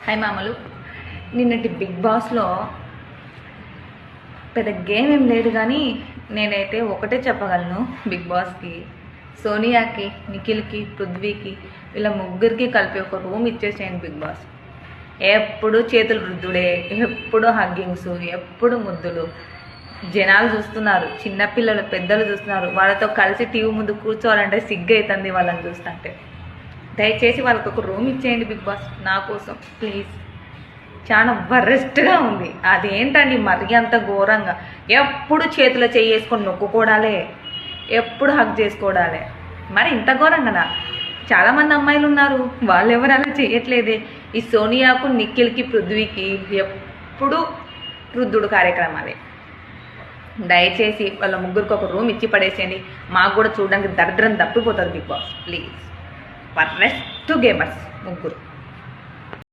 Hi మామలు. నిన్నటి big బాస్లో పెద్ద గేమ్ ఏం లేదు, కానీ నేనైతే ఒకటే చెప్పగలను. బిగ్ బాస్కి, సోనియాకి, నిఖిల్కి, పృథ్వీకి, వీళ్ళ ముగ్గురికి కలిపి ఒక రూమ్ ఇచ్చేసేయండి. బిగ్ బాస్ ఎప్పుడు చేతులు రుద్దుడే, ఎప్పుడు హగ్గింగ్స్, ఎప్పుడు ముద్దులు. జనాలు చూస్తున్నారు, చిన్నపిల్లలు పెద్దలు చూస్తున్నారు. వాళ్ళతో కలిసి టీవీ ముందు కూర్చోవాలంటే సిగ్గు అవుతుంది వాళ్ళని చూస్తుంటే. దయచేసి వాళ్ళకి ఒక రూమ్ ఇచ్చేయండి బిగ్ బాస్, నా కోసం ప్లీజ్. చాలా వరెస్ట్గా ఉంది. అదేంటండి మరి అంత ఘోరంగా? ఎప్పుడు చేతిలో చేసుకొని నొక్కుకోవడాలే, ఎప్పుడు హగ్ చేసుకోవడాలే. మరి ఇంత ఘోరంగానా? చాలామంది అమ్మాయిలు ఉన్నారు, వాళ్ళు ఎవరు అలా చేయట్లేదే. ఈ సోనియాకు, నిఖిల్కి, పృథ్వీకి ఎప్పుడు రుద్దుడు కార్యక్రమాలే. దయచేసి వాళ్ళ ముగ్గురికి ఒక రూమ్ ఇచ్చి పడేసేయండి. మాకు కూడా చూడడానికి దరిద్రం తప్పిపోతుంది big boss please. For rest gamers ముగ్గురు.